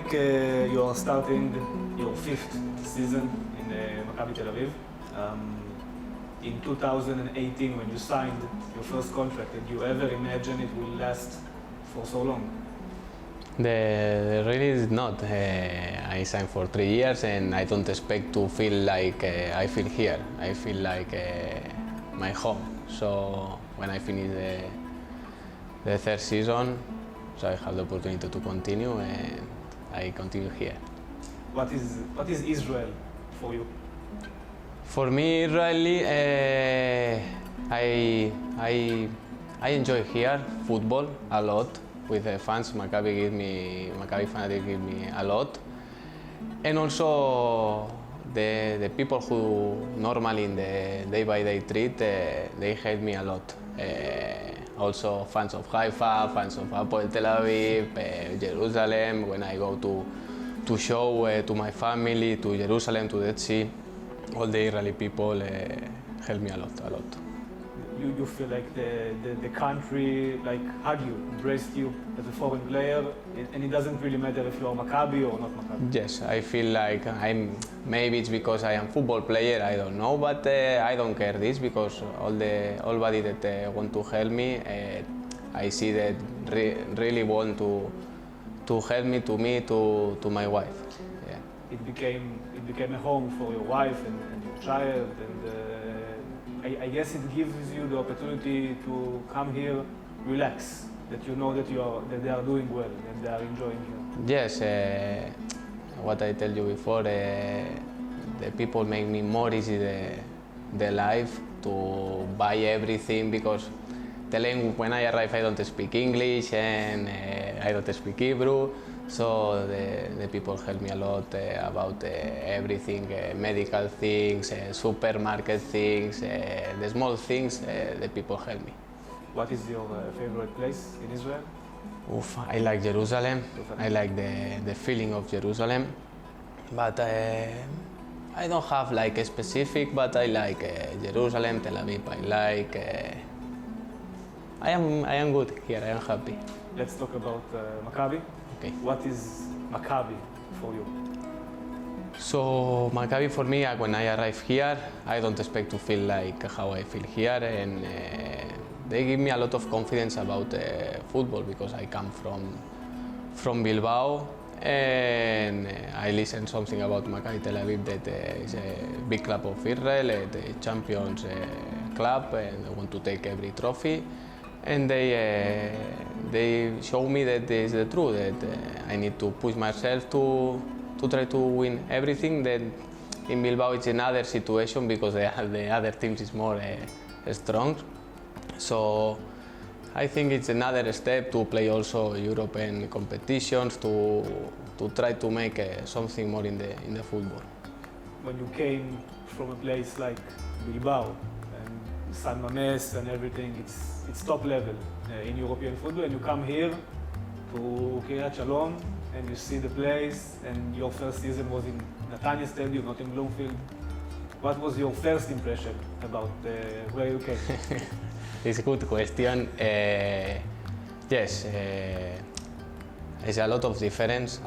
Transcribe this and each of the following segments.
Arik, you are starting your 5th season in Maccabi Tel Aviv. In 2018, when you signed your first contract, did you ever imagine it will last for so long? Really is not. I signed for 3 years and I don't expect to feel like I feel here. I feel like my home. So when I finish the 3rd season, so I have the opportunity to continue and I continue here. What is Israel for you? For me, really, I enjoy here football a lot with the fans. Maccabi fanatic give me a lot, and also the people who normally in the day-by-day treat they help me a lot. Also fans of Haifa, fans of Hapoel Tel Aviv, Jerusalem. When I go to show to my family, to Jerusalem, to the Sea. All the Israeli people help me a lot. You feel like the country like hug you, embraced you as a foreign player, and it doesn't really matter if you are Maccabi or not Maccabi. Yes, I feel like maybe it's because I am football player, I don't know, but I don't care this because everybody that want to help me, I see that really want to help me, to my wife. Yeah. It became a home for your wife and your child, and I guess it gives you the opportunity to come here, relax, that you know that they are doing well and they are enjoying you. Yes, what I tell you before, the people make me more easy the life to buy everything because when I arrive I don't speak English and I don't speak Hebrew. So the people help me a lot about everything, medical things, supermarket things, the small things, the people help me. What is your favorite place in Israel? I like Jerusalem. I like the feeling of Jerusalem. But I don't have like a specific, but I like Jerusalem, Tel Aviv. I am good here, I am happy. Let's talk about Maccabi. Okay. What is Maccabi for you? So Maccabi for me, when I arrive here, I don't expect to feel like how I feel here, and they give me a lot of confidence about football because I come from Bilbao, and I listen something about Maccabi Tel Aviv that is a big club of Israel, the champions club, and they want to take every trophy. And they show me that is the truth, that I need to push myself to try to win everything. Then in Bilbao it's another situation because the other teams is more strong. So I think it's another step to play also European competitions to try to make something more in the football. When you came from a place like Bilbao and San Mamés and everything, it's top level in European football, and you come here to Kiryat Shalom and you see the place, and your first season was in Netanya Stadium, not in Bloomfield. What was your first impression about where you came? It's a good question. Yes, it's a lot of difference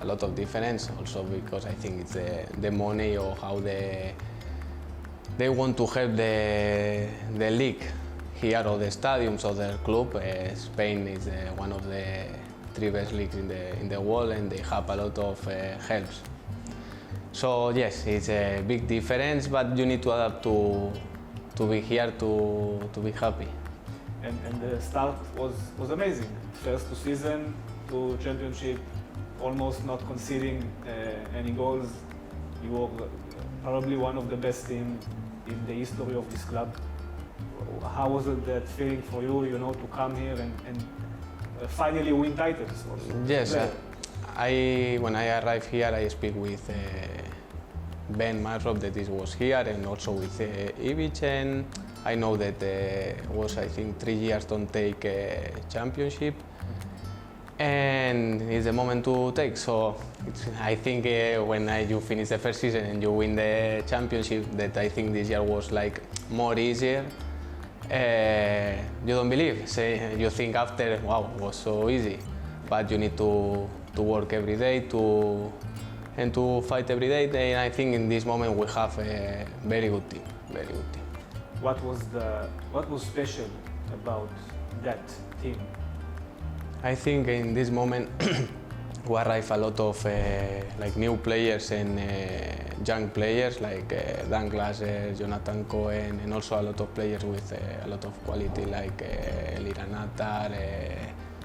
also because I think it's the money or how they want to help the league here or the stadiums or the club. Spain is one of the 3 best leagues in the world, and they have a lot of helps. So yes, it's a big difference, but you need to adapt to be here to be happy. And the start was amazing. First 2 seasons to championship, almost not conceding any goals. You were probably one of the best teams in the history of this club. How was it that feeling for you, to come here and finally win titles also? Yes, when I arrived here, I speak with Ben Marrop that was here, and also with Ivic, and I know that was, I think, 3 years don't take a championship, and it's the moment to take. So I think when you finish the first season and you win the championship, that I think this year was like more easier. You don't believe, you think after, wow, it was so easy, but you need to work every day, and to fight every day. And I think in this moment we have a very good team, very good team. What was special about that team? I think in this moment we arrive a lot of like new players and young players like Dan Glaser, Jonathan Cohen, and also a lot of players with a lot of quality like Liran Attar,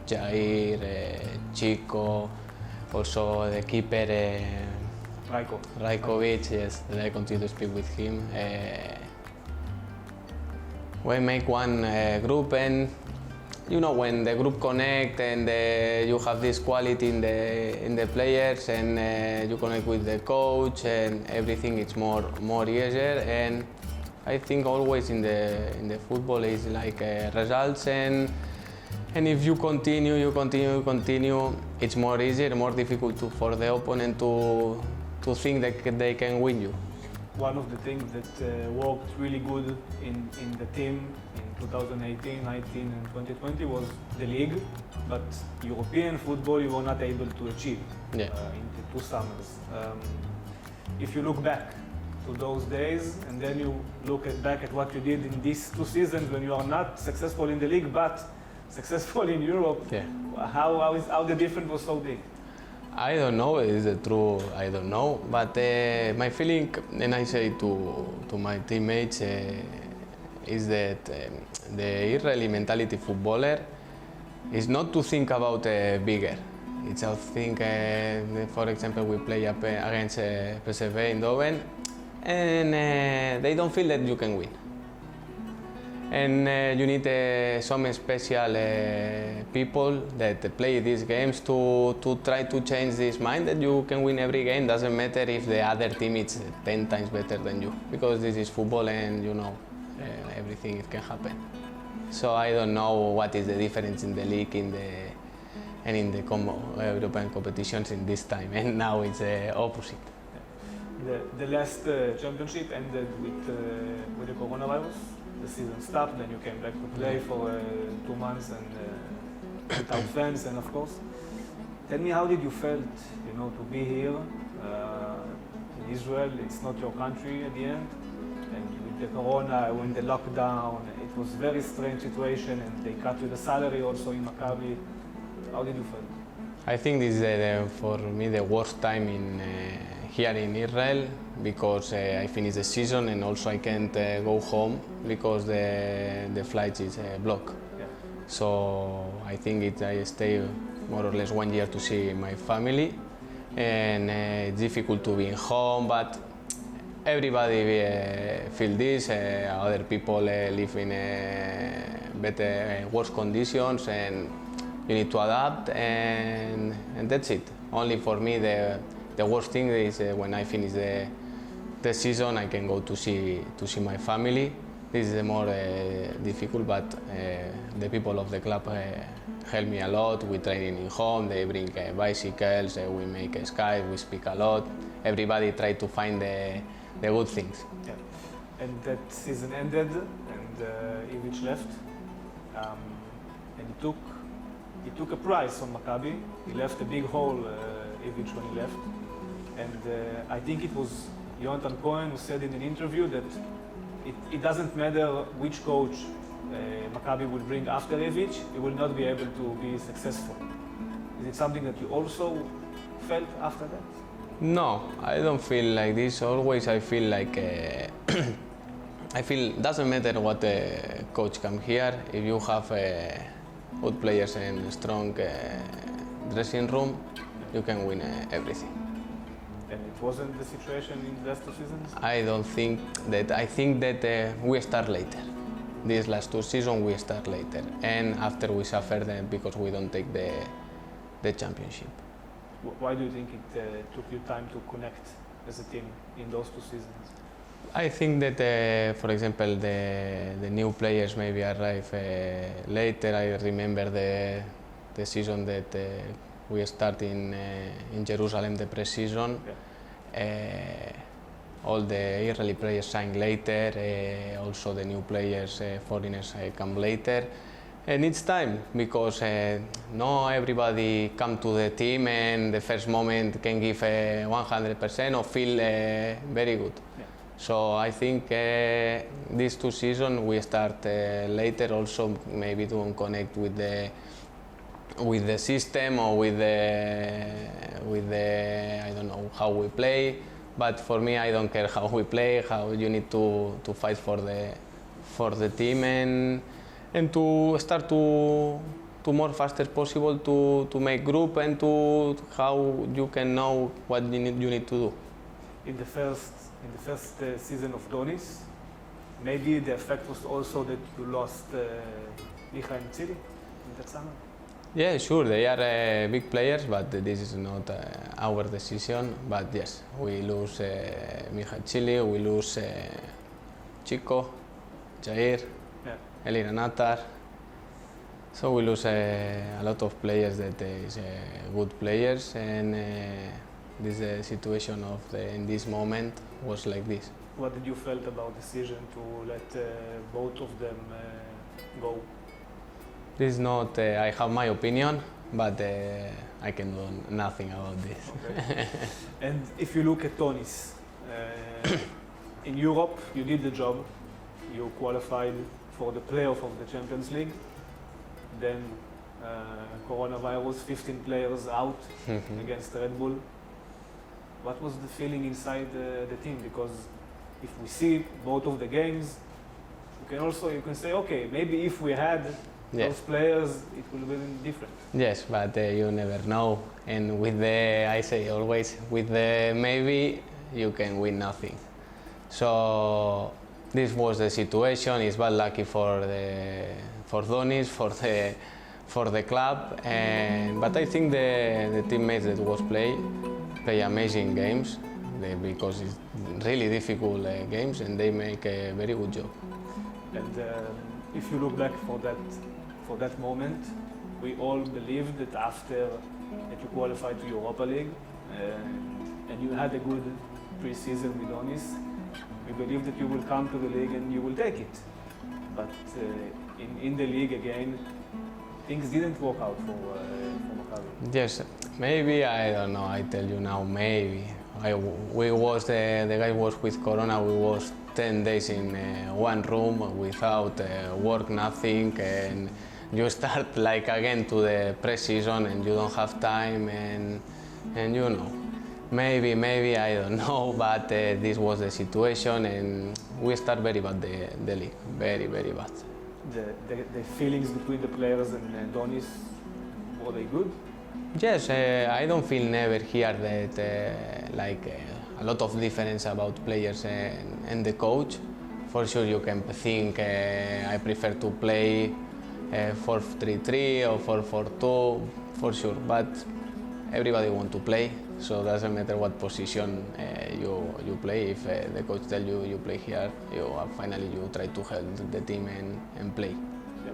Jair, Chico, also the keeper Rajkovic, yes, that I continue to speak with him. We make one group, and you know, when the group connect and you have this quality in the players, and you connect with the coach, and everything is more easier. And I think always in the football is like results, and if you continue, it's more easier, more difficult for the opponent to think that they can win you. One of the things that worked really good in the team in 2018, 19 and 2020 was the league, but European football you were not able to achieve in the 2 summers. If you look back to those days and then you look back at what you did in these 2 seasons when you are not successful in the league but successful in Europe, how the difference was so big? I don't know, is it true? I don't know, but my feeling, and I say to my teammates, is that the Israeli mentality footballer is not to think about bigger. It's to think, for example, we play against PSV Eindhoven, and they don't feel that you can win. And you need some special people that play these games to try to change this mind that you can win every game. Doesn't matter if the other team is 10 times better than you, because this is football, and you know everything it can happen. So I don't know what is the difference in the league and in the European competitions in this time, and now it's opposite. The last championship ended with the coronavirus. The season stopped, then you came back to play for 2 months and without fans, and of course. Tell me, how did you felt, to be here in Israel? It's not your country at the end, and with the corona, when the lockdown, it was a very strange situation, and they cut you the salary also in Maccabi. How did you feel? I think this is for me the worst time here in Israel, because I finished the season and also I can't go home because the flight is blocked. Yeah. So I think I stay more or less 1 year to see my family, and it's difficult to be home, but everybody feel this. Other people live in better, worse conditions, and you need to adapt, and that's it. Only for me the worst thing is when I finish the season, I can go to see my family. This is more difficult, but the people of the club help me a lot. We train in home, they bring bicycles, we make Skype, we speak a lot. Everybody try to find the good things. Yeah. And that season ended, and Ivic left, and he took a prize on Maccabi. He left a big hole, Ivic, when he left. And I think it was Jonathan Cohen who said in an interview that it doesn't matter which coach Maccabi will bring after Ivic, he will not be able to be successful. Is it something that you also felt after that? No, I don't feel like this. Always I feel like I feel doesn't matter what coach come here. If you have good players and strong dressing room, you can win everything. And it wasn't the situation in the last 2 seasons? I don't think that. I think that we start later. These last 2 seasons we start later, and after we suffer them because we don't take the championship. Why do you think it took you time to connect as a team in those 2 seasons? I think that, for example, the new players maybe arrive later. I remember the season that we start in Jerusalem, the pre-season. Yeah. All the Israeli players sign later. Also the new players, foreigners come later. And it's time because not everybody come to the team and the first moment can give 100% or feel very good. Yeah. So I think these 2 seasons we start later also maybe to connect with the system or with the I don't know how we play. But for me, I don't care how we play. How you need to fight for the team and to start to more faster possible to make group and to how you can know what you need to do. In the first season of Donis, maybe the effect was also that you lost Micha and Tzili in that summer. Yeah, sure, they are big players, but this is not our decision. But yes, we lose Micha Chili, we lose Chico, Jair, Yeah. Elina Natar. So we lose a lot of players that is good players, and this situation in this moment was like this. What did you felt about the decision to let both of them go? This is not. I have my opinion, but I can do nothing about this. Okay. And if you look at Donis, in Europe you did the job. You qualified for the playoff of the Champions League. Then coronavirus, 15 players out against Red Bull. What was the feeling inside the team? Because if we see both of the games, you can say, okay, maybe if we had those players, it would have been different. Yes, but you never know. And with I say always, with the maybe, you can win nothing. So this was the situation. It's bad lucky for Donis, for the club. But I think the teammates that was play amazing games because it's really difficult games, and they make a very good job. And if you look back for that moment, we all believed that after that you qualified to Europa League and you had a good pre-season with Donis, we believed that you will come to the league and you will take it. But in the league again, things didn't work out for Maccabi. Yes, maybe, I don't know, I tell you now, maybe. The guy was with Corona, we was 10 days in one room without work, nothing, and you start like again to the pre-season and you don't have time, and you know, maybe, I don't know, but this was the situation, and we start very bad the league, very, very bad. The feelings between the players and Donis, were they good? Yes, I don't feel never here that a lot of difference about players and the coach. For sure you can think I prefer to play 4-3-3 or 4-4-2, for sure, but everybody want to play, so it doesn't matter what position you play. If the coach tells you play here, finally you try to help the team and play. Yeah.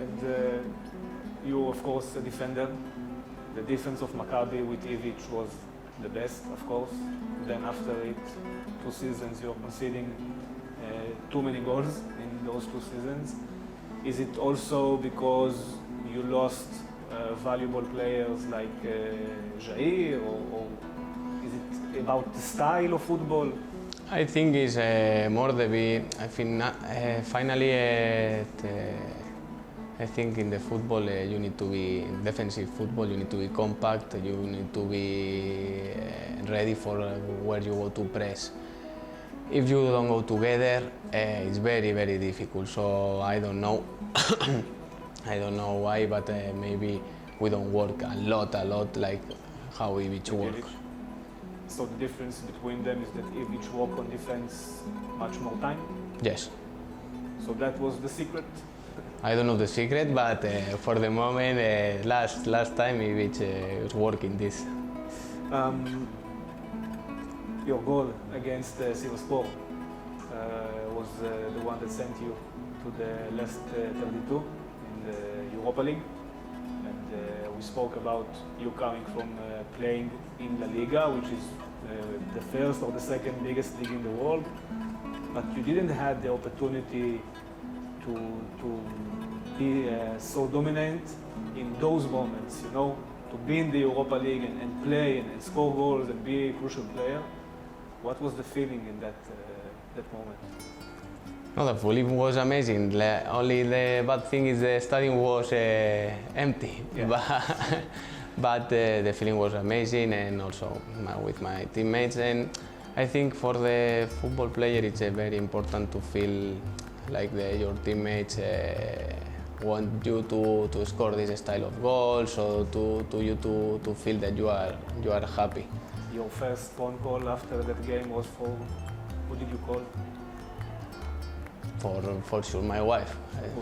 And you, of course, a defender. The defense of Maccabi with Ivic was the best, of course. Then after it, 2 seasons, you're conceding too many goals in those 2 seasons. Is it also because you lost valuable players like Jair, or is it about the style of football? I think it's more I think finally I think in the football you need to be in defensive football. You need to be compact. You need to be ready for where you go to press. If you don't go together, it's very, very difficult. So I don't know. I don't know why, but maybe we don't work a lot like how Ivic works. So the difference between them is that Ivic work on defense much more time? Yes. So that was the secret? I don't know the secret, but for the moment, last time Ivic was working this. Your goal against Sivaspor was the one that sent you to the last 32 in the Europa League, and we spoke about you coming from playing in La Liga, which is the first or the second biggest league in the world, but you didn't have the opportunity to be so dominant in those moments, you know, to be in the Europa League and play and score goals and be a crucial player? What was the feeling in that moment? No, the feeling was amazing. Only the bad thing is the stadium was empty. Yeah. But the feeling was amazing, and also with my teammates. And I think for the football player, it's very important to feel like your teammates want you to score this style of goals, or to feel that you are happy. Your first phone call after that game was for, who did you call? For sure, my wife.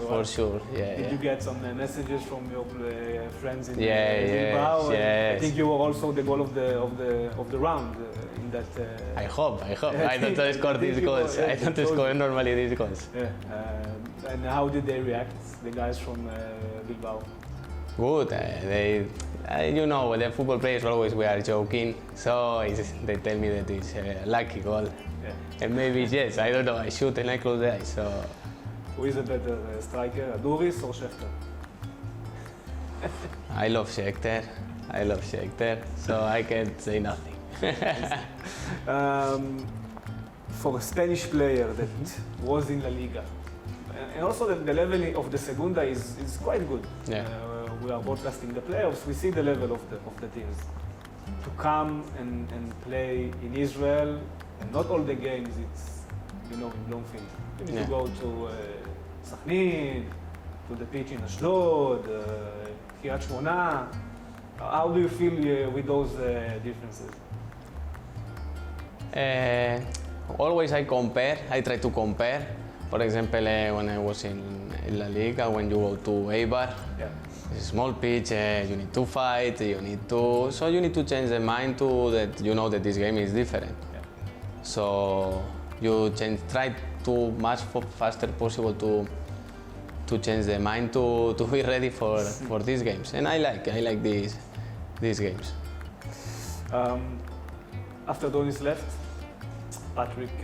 For sure, yeah. Did you get some messages from your friends in Bilbao? Yes. I think you were also the goal of the round in that. I hope. I don't score these goals. I don't score normally these goals. Yeah. And how did they react, the guys from Bilbao? Good. You know, the football players always we are joking, so they tell me that it's a lucky goal. Yeah. And maybe yes, I don't know, I shoot and I close the eyes, so... Who is a better striker, Aduris or Schefter? I love Schefter, so I can't say nothing. For a Spanish player that was in La Liga, and also the level of the Segunda is quite good. Yeah. We are broadcasting the playoffs, we see the level of the teams. To come and play in Israel, and not all the games, it's, you know, in Bloomfield. You need to go to Sachin, to the pitch in Ashdod, Kiryat Shmona. How do you feel with those differences? Always I try to compare. For example, when I was in La Liga, when you go to Eibar, it's a small pitch, you need to fight, so you need to change the mind to that, you know that this game is different. Yeah. So you try to much faster possible to change the mind to be ready for these games, and I like these games. After Donis left, Patrick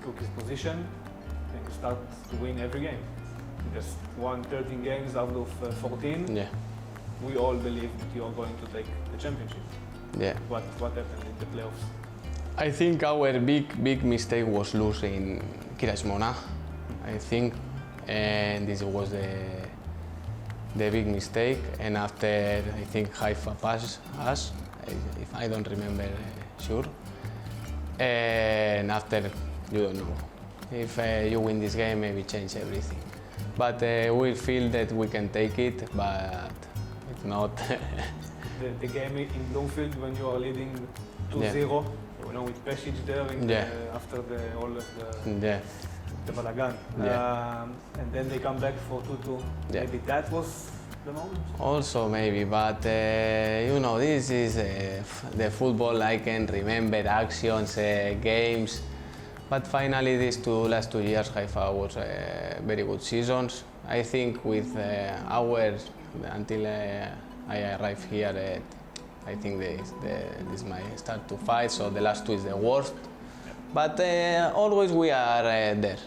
took his position, and you start to win every game. Just won 13 games out of 14. Yeah. We all believe that you are going to take the championship. Yeah. What happened in the playoffs? I think our big mistake was losing Kiryat Shmona. I think, and this was the big mistake. And after, I think Haifa passed us, if I don't remember sure. And after, you don't know. If you win this game, maybe change everything. But we feel that we can take it, but if not... the game in Bloomfield, when you are leading 2-0, you know, with Pesic there after all of the balagan. And then they come back for 2-2. Maybe that was the moment? Also maybe, but you know, this is the football. I can remember actions, games. But finally, these last 2 years, Haifa was very good seasons. I think with until I arrived here, I think this might start to fight. So the last 2 is the worst. But always we are there.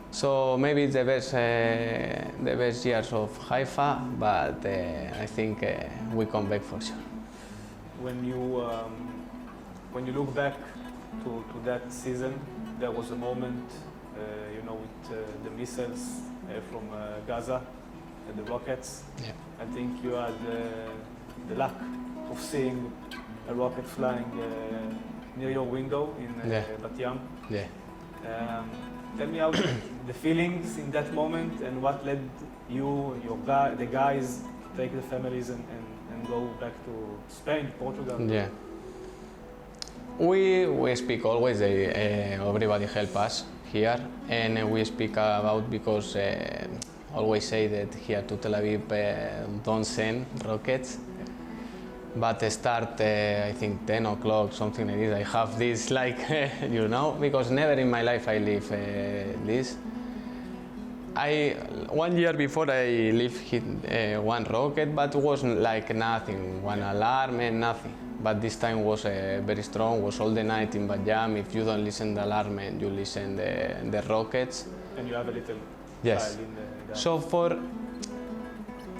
So maybe it's the best years of Haifa, but I think we come back for sure. When you look back to that season, there was a moment, you know, with the missiles from Gaza and the rockets. Yeah. I think you had the luck of seeing a rocket flying near your window in Bat Yam. Yeah. Tell me how the feelings in that moment and what led you, the guys, to take the families and go back to Spain, Portugal. Yeah. We speak always, everybody help us here, and we speak about because always say that here to Tel Aviv don't send rockets, but start I think 10 o'clock, something like this. I have this like, you know, because never in my life I live this. 1 year before I hit one rocket, but it was like nothing, one alarm and nothing. But this time was very strong, was all the night in Bat Yam. If you don't listen the alarm and you listen the rockets. And you have a little Yes. style in the So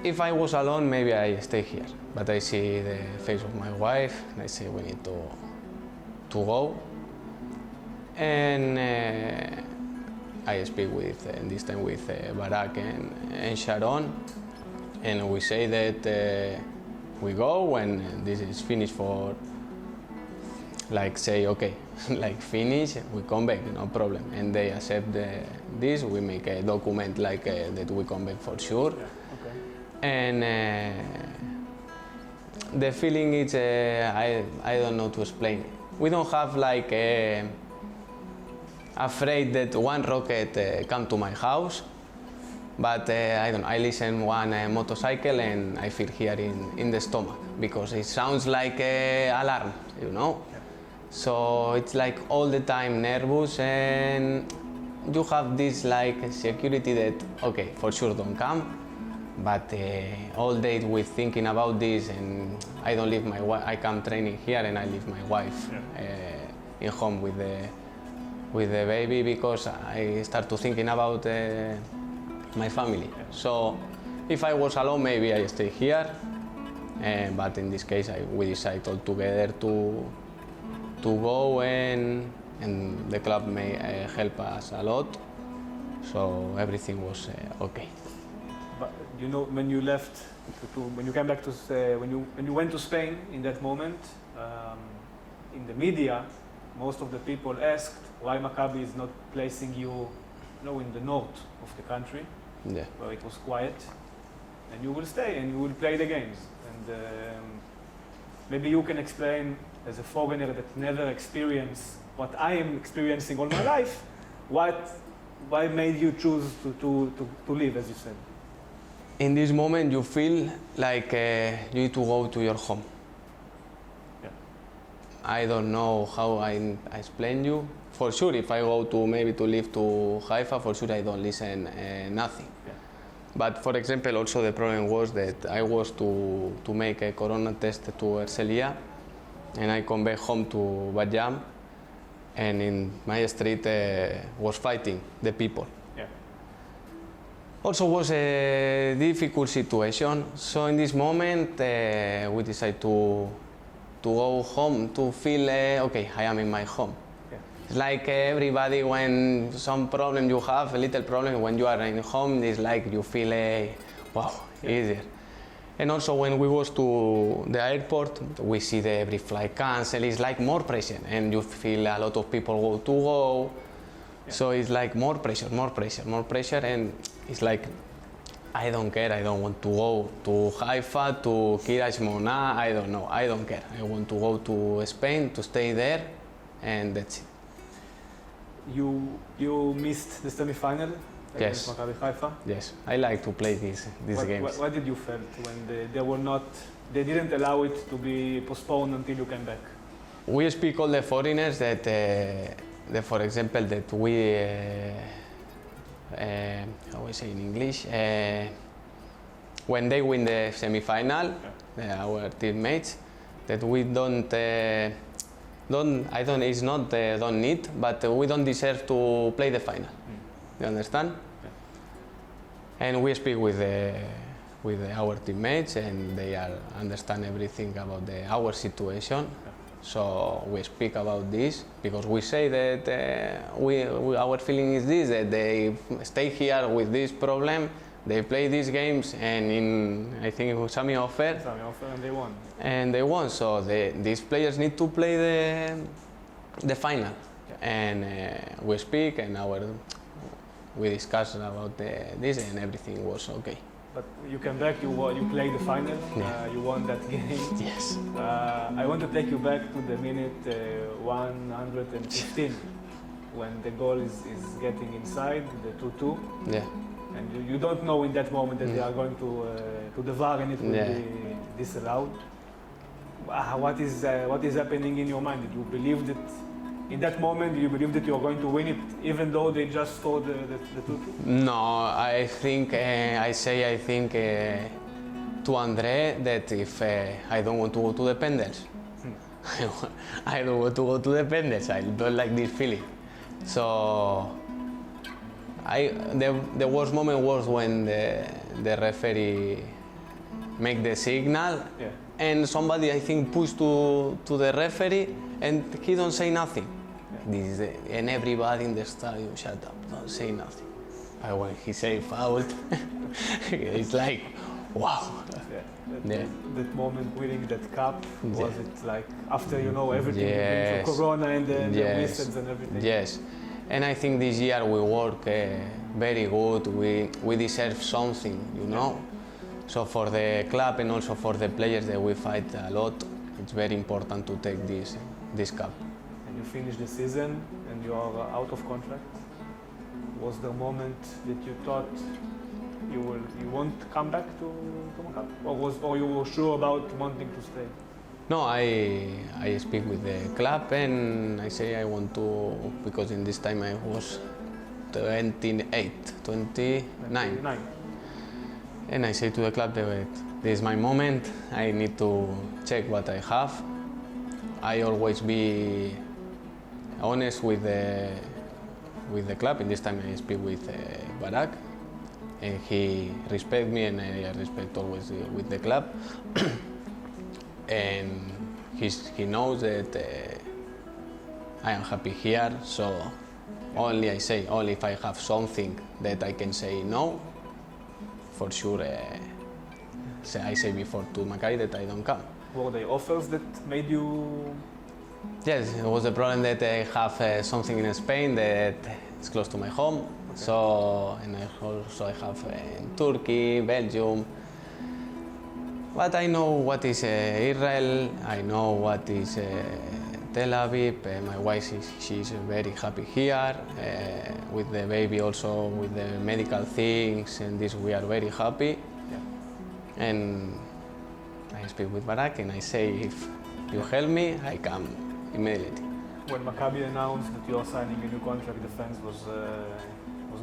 if I was alone, maybe I stay here. But I see the face of my wife, and I say we need to go. And I speak with, this time with Barak and Sharon, and we say that we go when this is finished for, like say, okay, like finish, we come back, no problem. And they accept this, we make a document like that we come back for sure. Yeah. Okay. And the feeling is, I don't know to explain. We don't have like afraid that one rocket come to my house, but I listen one motorcycle and I feel here in the stomach because it sounds like alarm, you know. Yeah. So it's like all the time nervous, and you have this like security that okay, for sure don't come. But all day with thinking about this, and I don't leave my wife. I come training here, and I leave my wife in home with the baby because I start to thinking about my family. Yeah. So if I was alone, maybe I stay here. But in this case, we decide all together to go, and the club may help us a lot. So everything was okay. But you know, when you left, when you came back to, when you went to Spain in that moment, in the media, most of the people asked why Maccabi is not placing you, in the north of the country, Yeah. where it was quiet, and you will stay and you will play the games. And maybe you can explain, as a foreigner that never experienced what I am experiencing all my life, why made you choose to leave, as you said? In this moment, you feel like you need to go to your home. Yeah. I don't know how I explain you. For sure, if I go to maybe to live to Haifa, for sure I don't listen nothing. Yeah. But for example, also the problem was that I was to make a corona test to Ercelia, and I come back home to Bajam, and in my street was fighting the people. Yeah. Also was a difficult situation, so in this moment we decided to go home to feel okay, I am in my home. Yeah. It's like everybody, when some problem you have, a little problem, when you are in home, it's like you feel wow, easier. And also when we was to the airport, we see every flight cancel, it's like more pressure, and you feel a lot of people want to go. Yeah. So it's like more pressure, and it's like, I don't care, I don't want to go to Haifa, to Kiryat Shmona, I don't know, I don't care. I want to go to Spain, to stay there, and that's it. You missed the semi-final against Yes. Maccabi Haifa. Yes, I like to play these games. What did you feel when they didn't allow it to be postponed until you came back? We speak all the foreigners that, for example, that we, how we say in English, when they win the semi-final, our teammates, that we don't need, but we don't deserve to play the final. You understand? Yeah. And we speak with our teammates, and they understand everything about our situation. Yeah. So we speak about this because we say that our feeling is this, that they stay here with this problem, they play these games, and I think it was Sami Ofer, and they won. So these players need to play the final. Yeah. And we speak, and we discuss about this, and everything was okay. But you came back, you played the final, you won that game. Yes. I want to take you back to the minute 115, when the goal is getting inside, the 2-2. Yeah. And you don't know in that moment that they are going to the VAR and it will be disallowed. What is happening in your mind? Did you believe that in that moment, do you believe that you're going to win it, even though they just scored the 2-2? No, I think to Andre that if I don't want to go to the penalties, I don't want to go to the penalties. I don't like this feeling. So The worst moment was when the referee make the signal, Yeah. and somebody I think pushed to the referee, and he don't say nothing. And everybody in the stadium shut up, don't say nothing. But when he say foul, it's like, wow. Yeah. That moment winning that cup, was it like after you know everything you've been through Corona and the whistles and everything? Yes, and I think this year we work very good. We deserve something, you know. So for the club and also for the players that we fight a lot, it's very important to take this cup. And you finish the season and you are out of contract. Was there a moment that you thought you won't come back to Maccabi, or you were sure about wanting to stay? No, I speak with the club and I say I want to, because in this time I was 29. And I say to the club that this is my moment, I need to check what I have. I always be honest with the club. In this time I speak with Barak, and he respect me and I respect always with the club. And he knows that I am happy here, so only if I have something that I can say no, for sure I say before to Maccabi that I don't come. Were there offers that made you? Yes, it was a problem that I have something in Spain that is close to my home. Okay. So, and I have in Turkey, Belgium. But I know what is Israel, I know what is Tel Aviv. My wife, she's very happy here. With the baby also, with the medical things, and this we are very happy. Yeah. And I speak with Barak and I say, if you help me, I come immediately. When Maccabi announced that you are signing a new contract, the fans was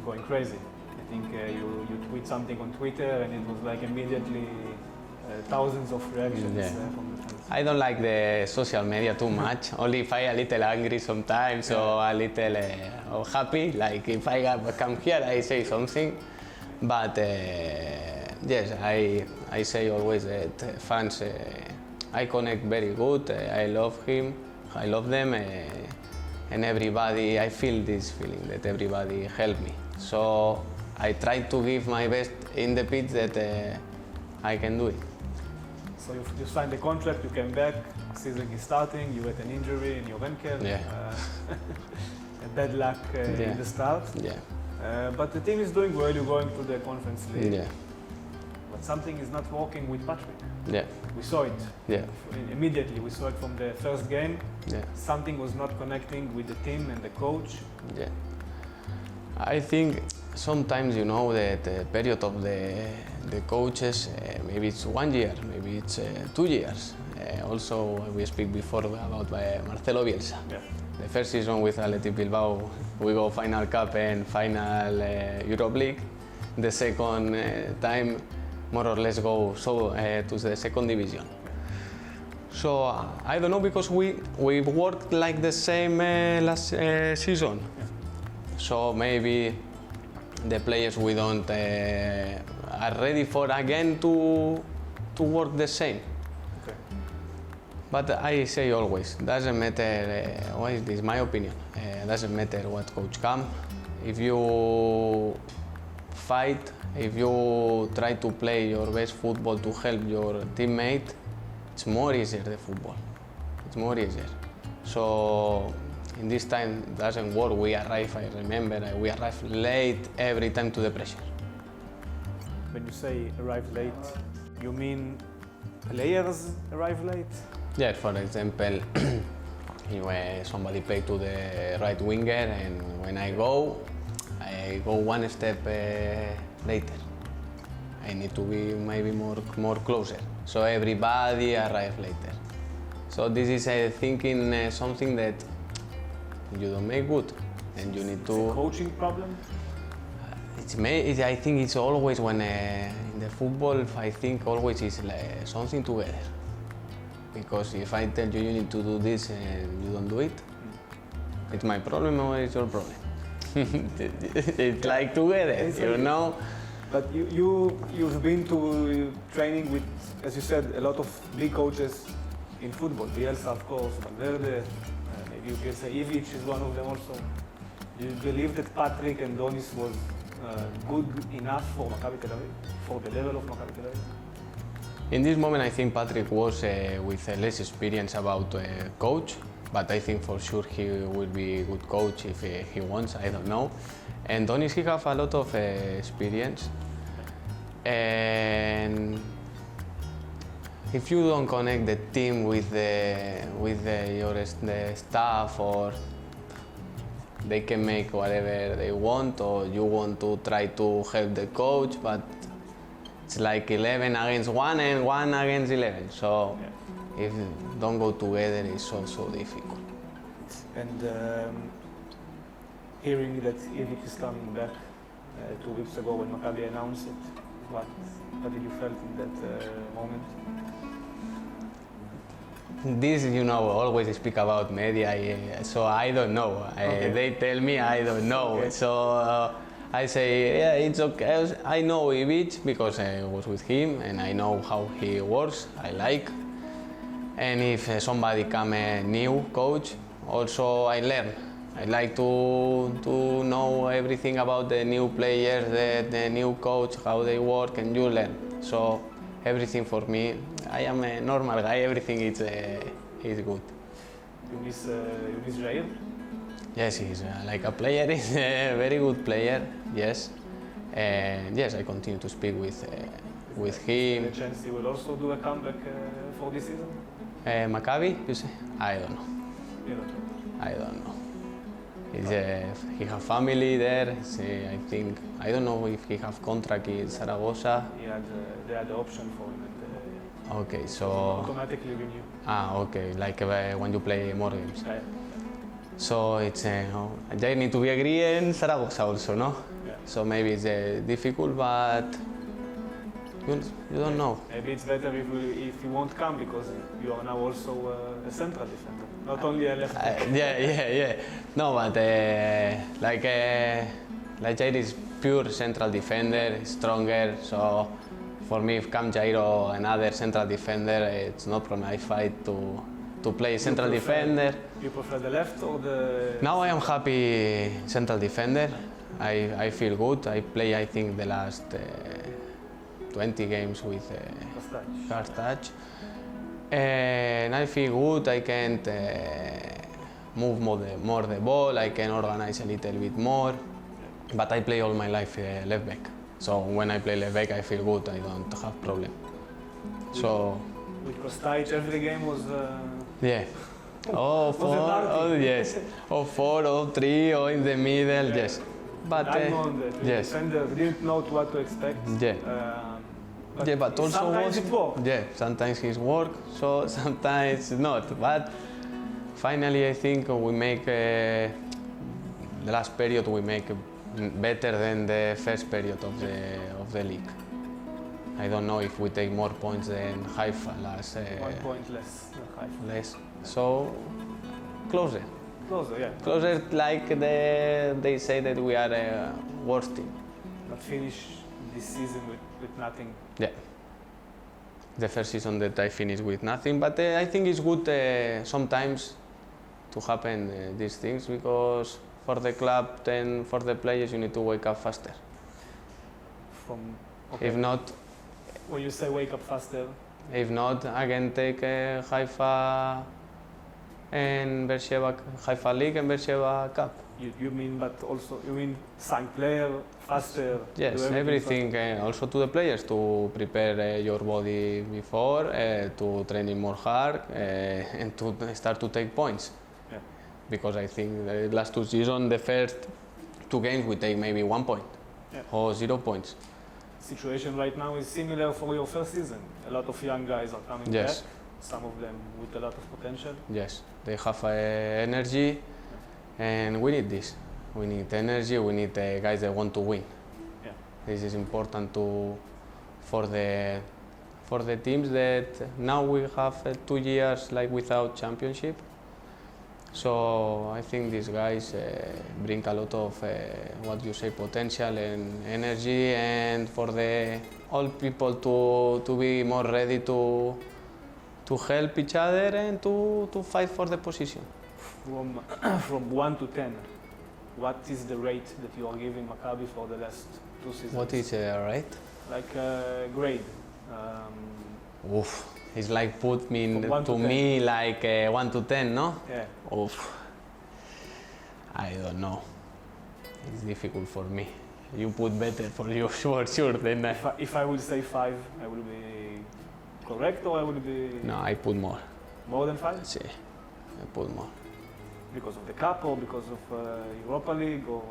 going crazy. I think you tweet something on Twitter and it was like immediately thousands of reactions from the fans. I don't like the social media too much, only if I a little angry sometimes or a little happy, like if I come here I say something, but yes, I say always that fans, I connect very good, I love him, I love them, and everybody, I feel this feeling that everybody help me. So I try to give my best in the pitch that I can do it. So you signed the contract, you came back, season is starting, you had an injury in your ankle, bad luck in the start. Yeah. But the team is doing well, you're going to the Conference League. Yeah. But something is not working with Patrick. Yeah. We saw it. Yeah. Immediately, we saw it from the first game. Yeah. Something was not connecting with the team and the coach. Yeah. I think sometimes, you know, the period of the coaches, maybe it's 1 year, maybe it's 2 years. Also, we speak before about Marcelo Bielsa. Yeah. The first season with Athletic Bilbao, we go final cup and final Europe League. The second time, more or less go to the second division. So I don't know, because we worked like the same last season. Yeah. So maybe the players we don't are ready for again to work the same. Okay. But I say always, doesn't matter, this is my opinion, doesn't matter what coach come. If you fight, if you try to play your best football to help your teammate, it's more easier, the football. It's more easier. So in this time it doesn't work. We arrive, I remember, we arrive late every time to the pressure. When you say arrive late, you mean players arrive late? Yeah, for example, if somebody play to the right winger and when I go one step later. I need to be maybe more closer. So everybody arrive later. So this is thinking something that you don't make good, and you need to. It's a coaching problem. I think it's always when in the football, I think always is like something together. Because if I tell you you need to do this and you don't do it, it's my problem or it's your problem. It's like together, you know. But you've been to training with, as you said, a lot of big coaches in football. Bielsa, of course, Valverde, maybe you can say Ivic is one of them also. Do you believe that Patrick and Donis was good enough for Maccabi Tel Aviv, for the level of Maccabi Tel Aviv? In this moment, I think Patrick was with less experience about coach, but I think for sure he will be a good coach if he wants, I don't know. And Donis, he have a lot of experience. And if you don't connect the team with your staff, or they can make whatever they want, or you want to try to help the coach, but it's like 11 against 1 and 1 against 11. So if don't go together, it's also difficult. And hearing that Ivic is coming back 2 weeks ago when Maccabi announced it, what did you felt in that moment? This, you know, always speak about media, so I don't know. Okay. They tell me I don't know. Okay. So I say, yeah, it's okay. I know Ivic because I was with him and I know how he works, I like. And if somebody come a new coach, also I learn. I like to know everything about the new players, the new coach, how they work, and you learn. So everything for me, I am a normal guy, everything is good. You miss Jair? Yes, he's like a player, he's a very good player, yes. And yes, I continue to speak with him. The chance he will also do a comeback for this season? Maccabi, you say? I don't know. You don't know. I don't know. He have family there. I think I don't know if he have contract in Zaragoza. They had the option for him. And, Okay, so automatically renew. Okay, like when you play more games. Yeah. So it's they need to be agree in Zaragoza also, no? Yeah. So maybe it's difficult, but you don't know. Maybe it's better if you won't come because you are now also a central defender, not only a left back. Yeah. No, but like Jair is pure central defender, stronger. So for me, if come Jair or another central defender, it's no problem. I fight to play central defender. You prefer the left or the? Now I am happy central defender. I feel good. I play, I think, the last 20 games with first touch. And I feel good. I can move more the ball. I can organize a little bit more. But I play all my life left back. So when I play left back, I feel good. I don't have problem. So with Kostic, every game was. Yeah. Oh, Was four, it oh yes. Oh, 4, oh, 3, or in the middle, yes. But I know that the yes. defender didn't know what to expect. Yeah. But also sometimes it worked. Yeah, sometimes his work, so sometimes not. But finally, I think we make the last period we make better than the first period of the league. I don't know if we take more points than Haifa last. 1 point less than Haifa. Less. So closer. Closer, yeah. Closer, like they say that we are a worst team. But finish this season with nothing. Yeah. The first season that I finished with nothing, but I think it's good sometimes to happen these things because for the club and for the players you need to wake up faster. Okay. If not, when you say wake up faster, if not, I can take Haifa and Beersheba, Haifa League and Beersheba Cup. you mean, but also you mean sign player faster. Yes, do everything. faster. Also to the players to prepare your body before, to training more hard, and to start to take points. Yeah. Because I think the last 2 seasons, the first 2 games we take maybe 1 point or 0 points. Situation right now is similar for your first season. A lot of young guys are coming back. Some of them with a lot of potential. Yes, they have energy, and we need this. We need energy. We need guys that want to win. Yeah. This is important for the teams that now we have 2 years like without championship. So I think these guys bring a lot of what you say potential and energy, and for the all people to be more ready to help each other and to fight for the position. From 1 to 10, what is the rate that you are giving Maccabi for the last 2 seasons? What is right? Like grade. Oof. It's like put me From 1 to to 10. me like 1 to 10, no? Yeah. Oof. I don't know. It's difficult for me. You put better for you for sure than I. If I will say 5, I will be correct, or I will be No, I put more. more than 5? See, I put more. Because of the cup or because of Europa League or?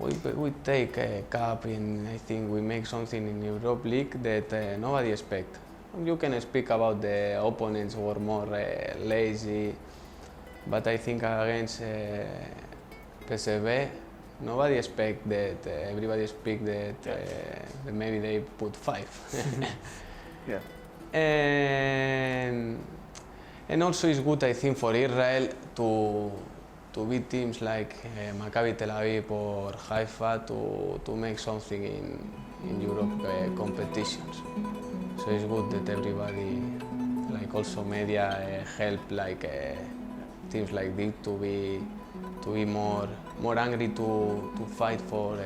We take a cup and I think we make something in Europe League that nobody expect. You can speak about the opponents who are more lazy, but I think against PSV, nobody expect that. Everybody speak that that maybe they put 5. Yeah. And also it's good, I think, for Israel to beat teams like Maccabi Tel Aviv or Haifa to make something in Europe competitions. So it's good that everybody, like also media, help like teams like this to be more angry to fight for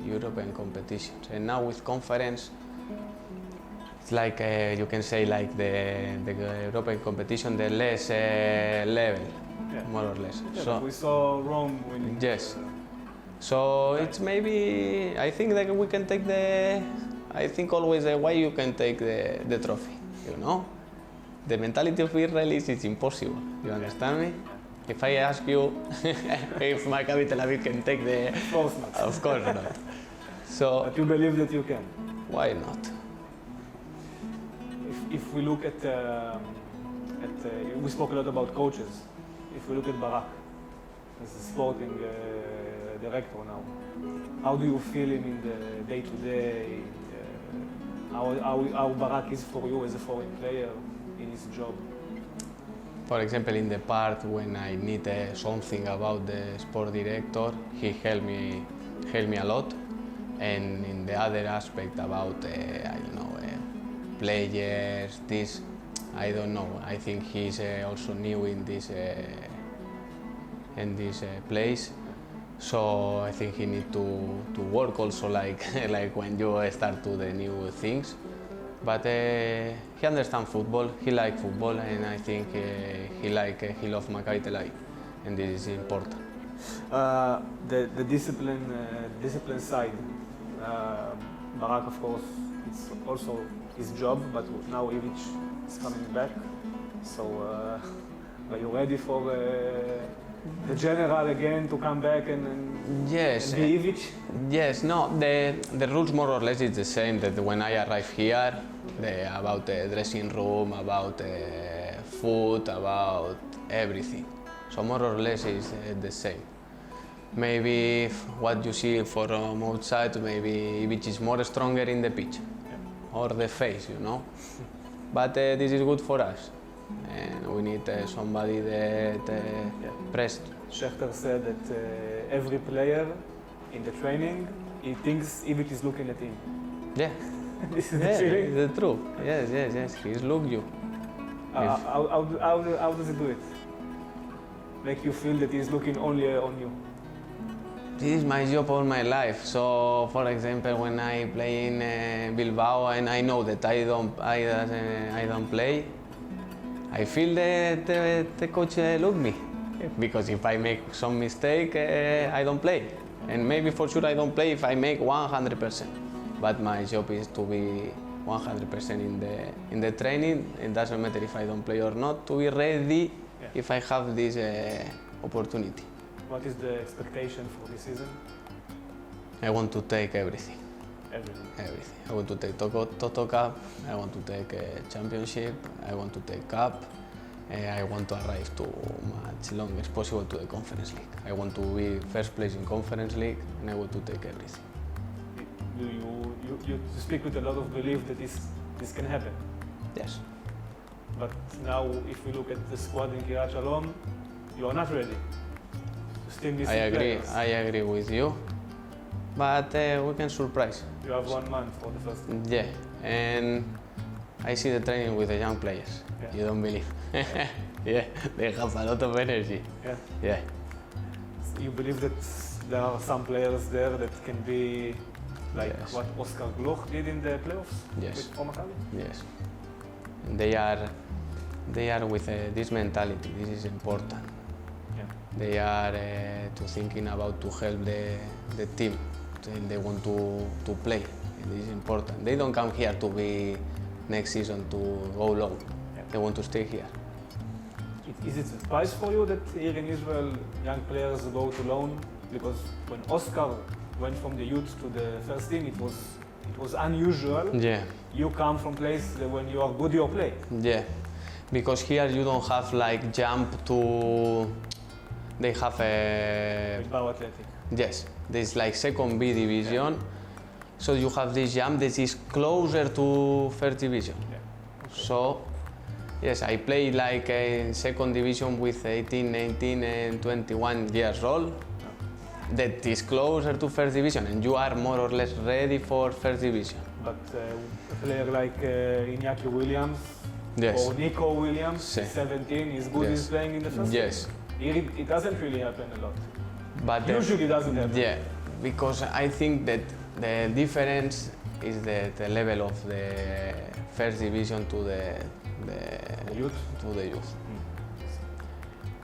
European competitions. And now with conference, it's like you can say like the European competition, the less level, more or less. Yeah, So we saw Rome winning. yes. So it's maybe, I think that we can take I think always the way you can take the trophy, you know? The mentality of Israel is it's impossible, you understand me? If I ask you if Maccabi Tel Aviv can take Of course not. of course not. So But you believe that you can. why not? If we look at we spoke a lot about coaches. If we look at Barak as a sporting director now, how do you feel him in the day-to-day? How Barak is for you as a foreign player in his job? For example, in the part when I need something about the sport director, he helped me a lot. And in the other aspect about, I don't know, players, this, I don't know. I think he's also new in this place. So I think he need to work also like like when you start to the new things. But he understands football, he likes football, and I think he loves Maccabi Tel Aviv, and this is important. The discipline side. Barak, of course, it's also his job, but now Ivic is coming back. So are you ready for the general again to come back and Yes. and be Ivic? Yes, no, the rules more or less is the same that when I arrive here, about the dressing room, about food, about everything. So more or less is the same. Maybe what you see from outside, maybe which is more stronger in the pitch or the face, you know. But this is good for us, and we need somebody that pressed. Schechter said that every player in the training, he thinks Ivic is looking at him. Yeah, This is the feeling. it's the truth. Yes. He's look you. How does he do it? Make you feel that he's looking only on you? This is my job all my life. So, for example, when I play in Bilbao and I know that I don't play, I feel that the coach look me. Because if I make some mistake, I don't play. And maybe for sure I don't play if I make 100%. But my job is to be 100% in the training. It doesn't matter if I don't play or not, to be ready if I have this opportunity. What is the expectation for this season? I want to take everything. Everything. I want to take Toto Cup, I want to take a championship, I want to take cup, I want to arrive to much long as possible to the Conference League. I want to be first place in Conference League and I want to take everything. You speak with a lot of belief that this can happen. Yes. But now if we look at the squad in Kiryat Shalom, you are not ready. You still missing players. I agree with you, but we can surprise. You have 1 month for the first game. Yeah, and I see the training with the young players. Yeah. You don't believe? Yeah, they have a lot of energy. Yeah. Yeah. You believe that there are some players there that can be like Yes. what Oscar Gloch did in the playoffs? Yes. For Maccabi? Yes. And they are with this mentality. This is important. Yeah. They are to thinking about to help the team. And they want to play. And this is important. They don't come here to be next season to go low. Yeah. They want to stay here. Is it a surprise for you that here in Israel young players go to loan? Because when Oscar went from the youth to the first team, it was unusual. Yeah. You come from place that when you are good, you play. Yeah, because here you don't have like jump to. They have a. Bilbao Athletic. Yes, there's like second B division, so you have this jump that is closer to first division. Yeah. Okay. So, yes, I played like in second division with 18, 19, and 21 years old. That is closer to first division, and you are more or less ready for first division. But a player like Iñaki Williams Yes. or Nico Williams, Yes. 17, is good. Yes. He's playing in the first. Yes, Here it doesn't really happen a lot. but Usually it doesn't happen. yeah, because I think that the difference is the level of the first division to the Youth. to the youth.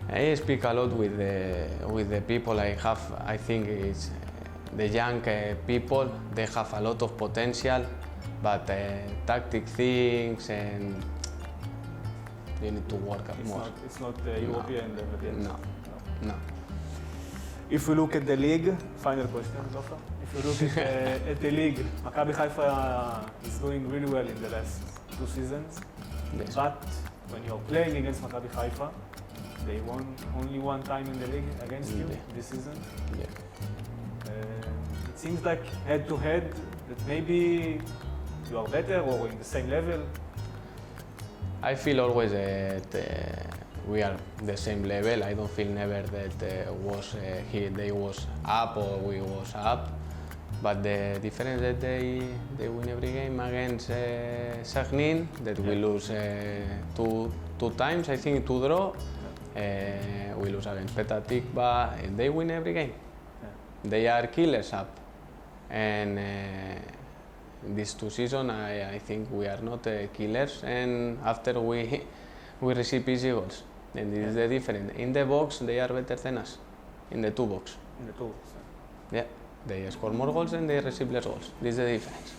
I speak a lot with the people I have. I think it's the young people. They have a lot of potential, but tactic things and you need to work up more. It's not European level yet. No, no. If we look at the league, final question, Zofa. If you look at the league, Maccabi Haifa is doing really well in the last 2 seasons. Yes. But when you're playing against Maccabi Haifa, they won only 1 time in the league against you Yeah. this season. Yeah. It seems like head to head that maybe you are better or in the same level. I feel always that we are the same level. I don't feel never that they was up or we was up. But the difference that they win every game against Sagnin, that we lose two times, I think 2 draw. We lose against Petah Tikva, and they win every game. Yeah. They are killers up. And these 2 seasons, I think we are not killers. And after we receive easy goals. And this is the difference. In the box, they are better than us. In the 2 box. In the two. Yeah. They score more goals and they receive less goals. This is the difference.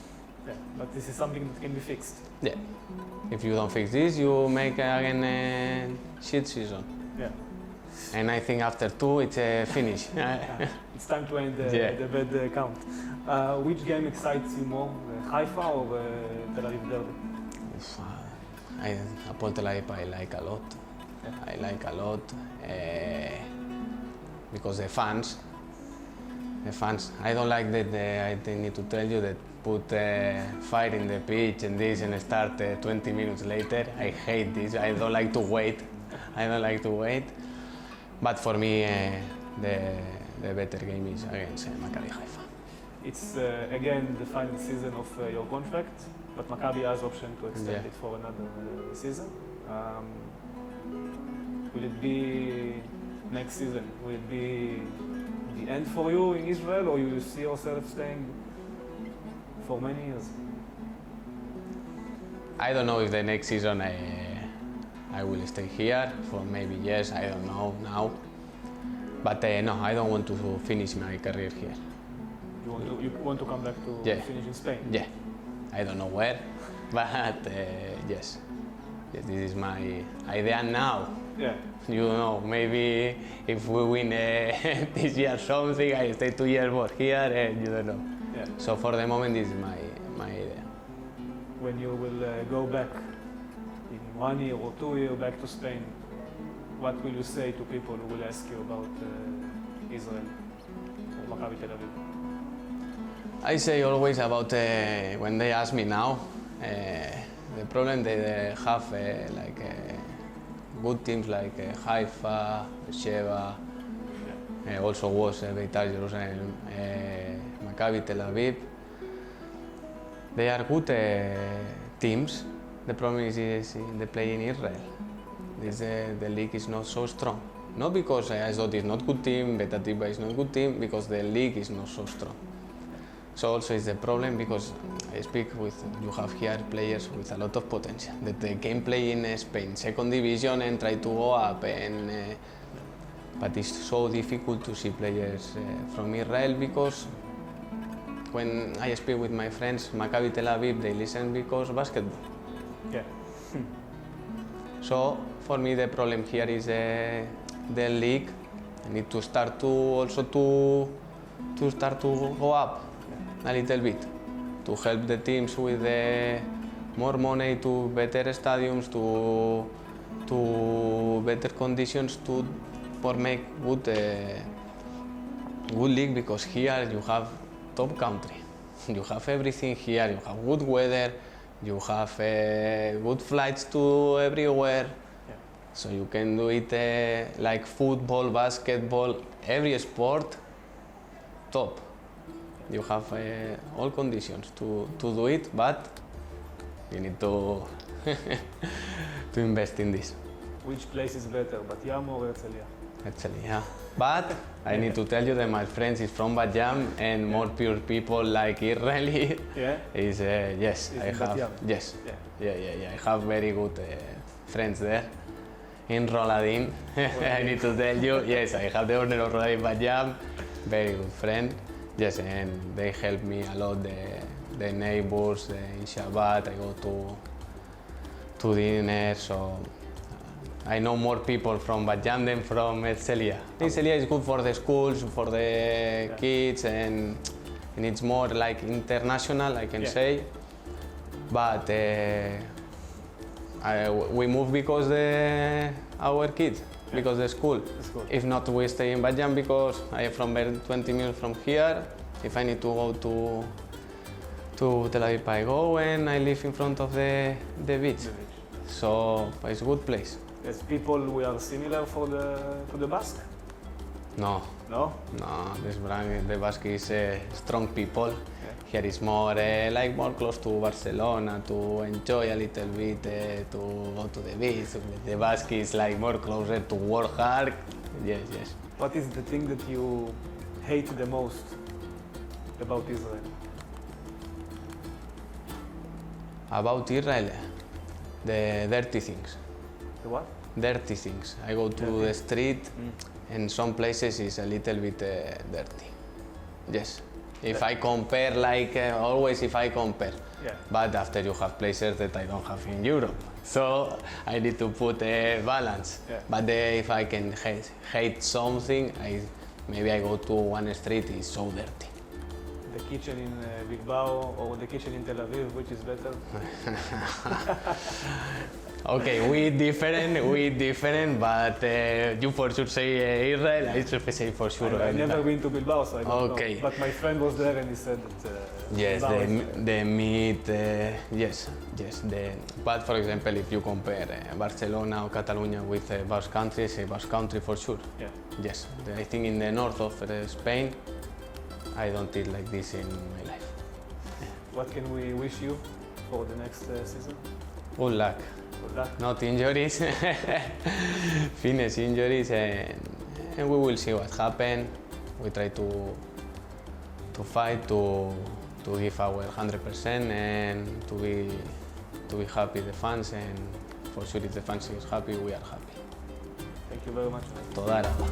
Yeah. But this is something that can be fixed. Yeah. If you don't fix this, you make again a shit season. Yeah. And I think after 2, it's a finish. It's time to end Yeah. the bad count. Which game excites you more, Haifa or Tel Aviv Derby? Apol Tel Aviv I like a lot. Yeah. I like a lot because the fans, I don't like that I need to tell you that put fire in the pitch and this and start 20 minutes later. I hate this. I don't like to wait. But for me, the better game is against Maccabi Haifa. It's again the final season of your contract, but Maccabi has option to extend it for another season. Will it be next season? Will it be the end for you in Israel, or you see yourself staying for many years? I don't know if the next season I will stay here for maybe yes, I don't know now. But no, I don't want to finish my career here. You want to come back to Yeah. finish in Spain? Yeah, I don't know where, but yes, this is my idea now. Yeah. You know, maybe if we win this year something, I stay 2 years more here, and you don't know. Yeah. So for the moment, this is my idea. When you will go back in 1 year or 2 years back to Spain, what will you say to people who will ask you about Israel or Maccabi Tel Aviv? I say always about when they ask me now, the problem they have good teams like Haifa, Sheva, also was Beitar Jerusalem, Maccabi Tel Aviv. They are good teams. The problem is they play in Israel. The league is not so strong. Not because Ashdod is not good team, Bet Atiba is not good team, because the league is not so strong. So also is the problem because I speak with, you have here players with a lot of potential that they can play in Spain, second division and try to go up, but it's so difficult to see players from Israel because when I speak with my friends, Maccabi Tel Aviv, they listen because basketball. Yeah. So for me the problem here is the league. I need to start to start to go up a little bit to help the teams with more money, to better stadiums, to better conditions for make good league, because here you have top country. You have everything here. You have good weather. You have good flights to everywhere. Yeah. So you can do it like football, basketball, every sport, top. You have all conditions to do it, but you need to to invest in this. Which place is better, Bat Yam or Herzliya? Actually, yeah. But I need to tell you that my friends is from Bat Yam and more pure people like Israeli. Yeah. Is yes, Is I in Bat have Yam? yes, Yeah. yeah. I have very good friends there. In Roladin, I need to tell you, yes, I have the honor of Roladin Bat Yam, very good friend. Yes, and they help me a lot. The neighbors in Shabbat, I go to dinner, so I know more people from Bat Yam than from Herzliya. Herzliya is good for the schools, for the kids, and it's more like international, I can say. But we move because our kids, because the school. If not, we stay in Bat Yam because I am from 20 minutes from here. If I need to go to Tel Aviv, I go, and I live in front of the beach. So it's a good place. As people, we are similar for the Basque? No, No? the Basque is strong people. Here is more like more close to Barcelona, to enjoy a little bit, to go to the beach. The Basque is like more closer to work hard. Yes. What is the thing that you hate the most about Israel? About Israel, the dirty things. The what? Dirty things. I go to the street, and some places is a little bit dirty. Yes. If I compare, like always, if I compare. Yeah. But after you have places that I don't have in Europe, so I need to put a balance. Yeah. But if I can hate something, maybe I go to one street is so dirty. The kitchen in Bilbao or the kitchen in Tel Aviv, which is better? Okay, we different, but you for sure say Israel, I should say for sure. I've never been to Bilbao, so I don't Okay. know. But my friend was there and he said that Yes, Bilbao is better. the meat, yes. But for example, if you compare Barcelona or Catalonia with Basque countries, Basque country for sure. Yeah. Yes, I think in the north of Spain, I don't eat like this in my life. What can we wish you for the next season? Good luck. Good luck. Not injuries, finish injuries, and we will see what happens. We try to fight, to give our 100%, and to be happy, the fans, and for sure if the fans is happy, we are happy. Thank you very much. תודה רבה.